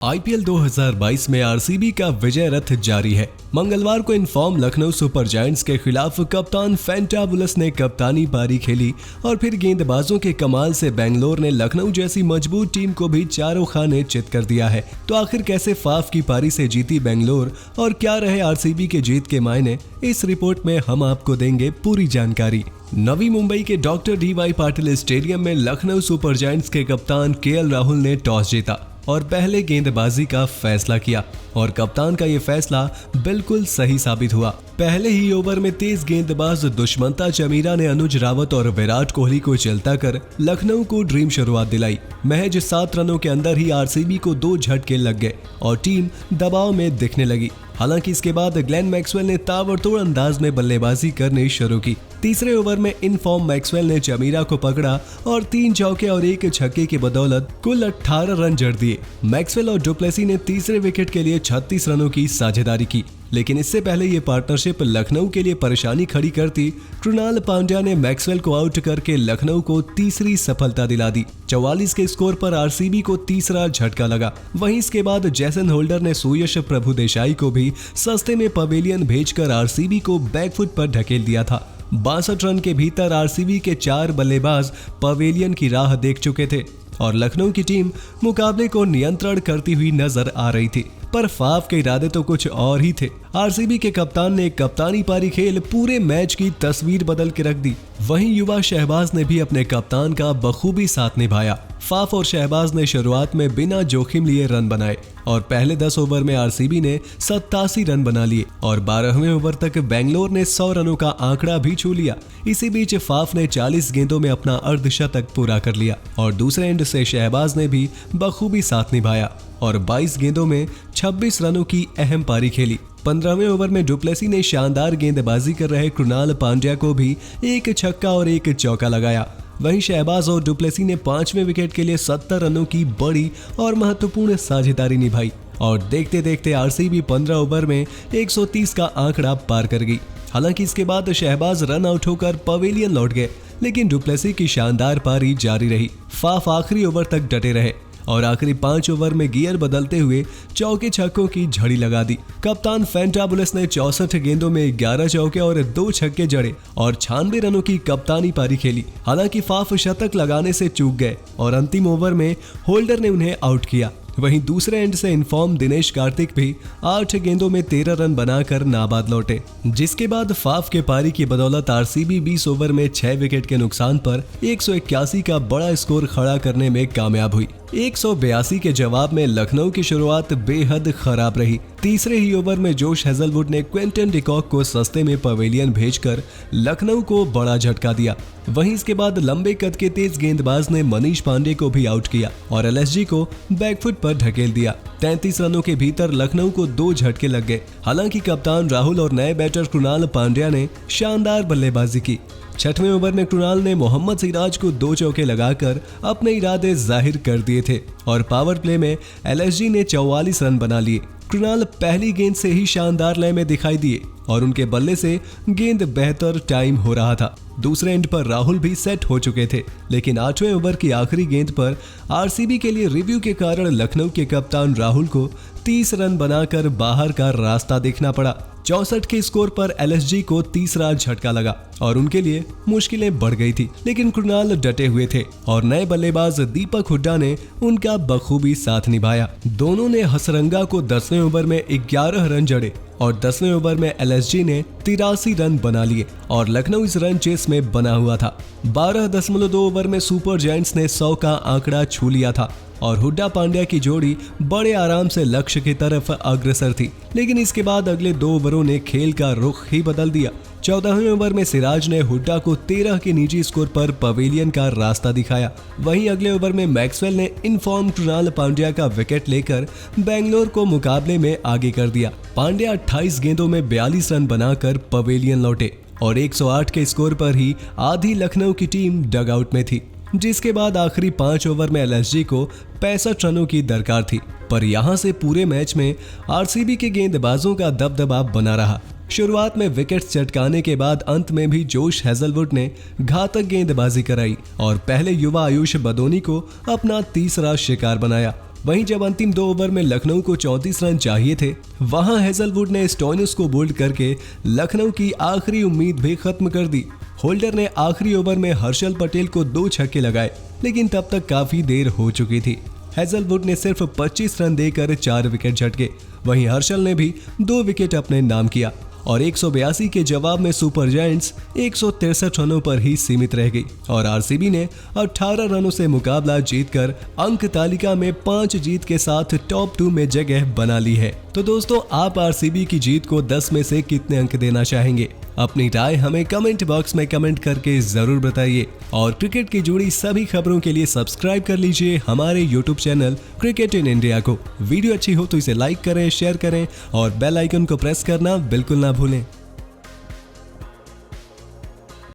IPL 2022 में RCB का विजय रथ जारी है। मंगलवार को in form Lucknow super giants के खिलाफ कप्तान फैंटाबुलस ने कप्तानी पारी खेली और फिर गेंदबाजों के कमाल से बेंगलोर ने लखनऊ जैसी मजबूत टीम को भी चारों खाने चित कर दिया है। तो आखिर कैसे फाफ की पारी से जीती बेंगलोर और क्या रहे आरसीबी के जीत के मायने, इस रिपोर्ट में हम आपको देंगे पूरी जानकारी। नवी मुंबई के डॉक्टर डी.वाई. पाटिल स्टेडियम में लखनऊ सुपर जायंट्स के कप्तान केएल राहुल ने टॉस जीता और पहले गेंदबाजी का फैसला किया और कप्तान का ये फैसला बिल्कुल सही साबित हुआ। पहले ही ओवर में तेज गेंदबाज दुष्मंता चमीरा ने अनुज रावत और विराट कोहली को चलता कर लखनऊ को ड्रीम शुरुआत दिलाई। महज 7 रनों के अंदर ही आरसीबी को 2 झटके लग गए और टीम दबाव में दिखने लगी। हालांकि इसके बाद ग्लेन मैक्सवेल ने ताबड़तोड़ अंदाज में बल्लेबाजी करनी शुरू की। तीसरे ओवर में इन फॉर्म मैक्सवेल ने चमीरा को पकड़ा और 3 चौके और 1 छक्के की बदौलत कुल 18 रन जड़ दिए। मैक्सवेल और डुप्लेसी ने तीसरे विकेट के लिए 36 रनों की साझेदारी की, लेकिन इससे पहले ये पार्टनरशिप लखनऊ के लिए परेशानी खड़ी करती कृणाल पांड्या ने मैक्सवेल को आउट करके लखनऊ को तीसरी सफलता दिला दी। 44 के स्कोर पर आरसीबी को तीसरा झटका लगा। वहीं इसके बाद जैसन होल्डर ने सुयश प्रभुदेसाई को भी सस्ते में पवेलियन भेजकर आरसीबी को बैकफुट पर ढकेल दिया था। 62 रन के भीतर आरसीबी के 4 बल्लेबाज पवेलियन की राह देख चुके थे और लखनऊ की टीम मुकाबले को नियंत्रण करती हुई नजर आ रही थी, पर फाफ के इरादे तो कुछ और ही थे। आरसीबी के कप्तान ने कप्तानी पारी खेल पूरे मैच की तस्वीर बदल के रख दी। वहीं युवा शहबाज ने भी अपने कप्तान का बखूबी साथ निभाया। फाफ और शहबाज ने शुरुआत में बिना जोखिम लिए रन बनाए और पहले 10 ओवर में आरसीबी ने 87 रन बना लिए और 12वें ओवर तक बेंगलोर ने 100 रनों का आंकड़ा भी छू लिया। इसी बीच फाफ ने 40 गेंदों में अपना अर्धशतक पूरा कर लिया और दूसरे एंड से शहबाज ने भी बखूबी साथ निभाया और 22 गेंदों में 26 रनों की अहम पारी खेली। 15वें ओवर में डुप्लेसी ने शानदार गेंदबाजी कर रहे कृणाल पांड्या को भी 1 छक्का और 1 चौका लगाया। वहीं शहबाज और डुप्लेसी ने 5वें विकेट के लिए 70 रनों की बड़ी और महत्वपूर्ण साझेदारी निभाई और देखते देखते आरसीबी 15 ओवर में 130 का आंकड़ा पार कर गई। हालांकि इसके बाद शहबाज रन आउट होकर पवेलियन लौट गए, लेकिन डुप्लेसी की शानदार पारी जारी रही। फाफ आखिरी ओवर तक डटे रहे और आखिरी 5 ओवर में गियर बदलते हुए चौके छक्कों की झड़ी लगा दी। कप्तान फैंटाबुलस ने 64 गेंदों में 11 चौके और 2 छक्के जड़े और 96 रनों की कप्तानी पारी खेली। हालांकि फाफ शतक लगाने से चूक गए और अंतिम ओवर में होल्डर ने उन्हें आउट किया। वहीं दूसरे एंड से इनफॉर्म दिनेश कार्तिक भी 8 गेंदों में 13 रन बनाकर नाबाद लौटे, जिसके बाद फाफ के पारी की बदौलत आरसीबी 20 ओवर में 6 विकेट के नुकसान पर 181 का बड़ा स्कोर खड़ा करने में कामयाब हुई। 182 के जवाब में लखनऊ की शुरुआत बेहद खराब रही। तीसरे ही ओवर में जोश हेजलवुड ने क्विंटन डिकॉक को सस्ते में पवेलियन भेजकर लखनऊ को बड़ा झटका दिया। वहीं इसके बाद लंबे कद के तेज गेंदबाज ने मनीष पांडे को भी आउट किया और एलएसजी को बैकफुट पर ढकेल दिया। 33 रनों के भीतर लखनऊ को 2 झटके लग गए। हालांकि कप्तान राहुल और नए बैटर कृणाल पांड्या ने शानदार बल्लेबाजी की। 6वें ओवर में कृणाल ने मोहम्मद सिराज को 2 चौके लगाकर अपने इरादे जाहिर कर दिए थे और पावर प्ले में एलएसजी ने 44 रन बना लिए। कृणाल पहली गेंद से ही शानदार लय में दिखाई दिए और उनके बल्ले से गेंद बेहतर टाइम हो रहा था। दूसरे एंड पर राहुल भी सेट हो चुके थे, लेकिन 8वें ओवर की आखिरी गेंद पर आरसीबी के लिए रिव्यू के कारण लखनऊ के कप्तान राहुल को 30 रन बनाकर बाहर का रास्ता देखना पड़ा। 64 के स्कोर पर एलएसजी को तीसरा झटका लगा और उनके लिए मुश्किलें बढ़ गई थी, लेकिन कृणाल डटे हुए थे और नए बल्लेबाज दीपक हुड्डा ने उनका बखूबी साथ निभाया। दोनों ने हसरंगा को 10वें ओवर में 11 रन जड़े और 10वें ओवर में एलएसजी ने 83 रन बना लिए और लखनऊ इस रन चेस में बना हुआ था। 12.2 ओवर में सुपर जायंट्स ने 100 का आंकड़ा छू लिया था और हुड्डा पांड्या की जोड़ी बड़े आराम से लक्ष्य की तरफ अग्रसर थी, लेकिन इसके बाद अगले 2 ओवरों ने खेल का रुख ही बदल दिया। 14वें ओवर में सिराज ने हुड्डा को 13 के निजी स्कोर पर पवेलियन का रास्ता दिखाया। वहीं अगले ओवर में मैक्सवेल ने इनफॉर्म कृणाल पांड्या का विकेट लेकर बेंगलोर को मुकाबले में आगे कर दिया। पांड्या 28 गेंदों में 42 रन बनाकर पवेलियन लौटे और 108 के स्कोर पर ही आधी लखनऊ की टीम डगआउट में थी, जिसके बाद आखिरी 5 ओवर में एलएसजी को 65 रनों की दरकार थी। पर यहां से पूरे मैच में आरसीबी के गेंदबाजों का दबदबा बना रहा। शुरुआत में विकेट चटकाने के बाद अंत में भी जोश हेजलवुड ने घातक गेंदबाजी कराई और पहले युवा आयुष बदोनी को अपना तीसरा शिकार बनाया। वहीं जब अंतिम 2 ओवर में लखनऊ को 34 रन चाहिए थे, वहां हेजलवुड ने स्टोइनिस को बोल्ड करके लखनऊ की आखिरी उम्मीद भी खत्म कर दी। होल्डर ने आखिरी ओवर में हर्षल पटेल को 2 छक्के लगाए, लेकिन तब तक काफी देर हो चुकी थी। हेजलवुड ने सिर्फ 25 रन देकर 4 विकेट झटके। वहीं हर्षल ने भी 2 विकेट अपने नाम किया और 182 के जवाब में सुपर जायंट्स 163 रनों पर ही सीमित रह गई और आरसीबी ने 18 रनों से मुकाबला जीतकर अंक तालिका में 5 जीत के साथ टॉप 2 में जगह बना ली है। तो दोस्तों, आप आरसीबी की जीत को 10 में से कितने अंक देना चाहेंगे? अपनी राय हमें कमेंट बॉक्स में कमेंट करके जरूर बताइए और क्रिकेट की जुड़ी सभी खबरों के लिए सब्सक्राइब कर लीजिए हमारे YouTube channel cricket in India को। वीडियो अच्छी हो तो इसे लाइक करें, शेयर करें और बेल आइकन को प्रेस करना बिल्कुल ना भूलें।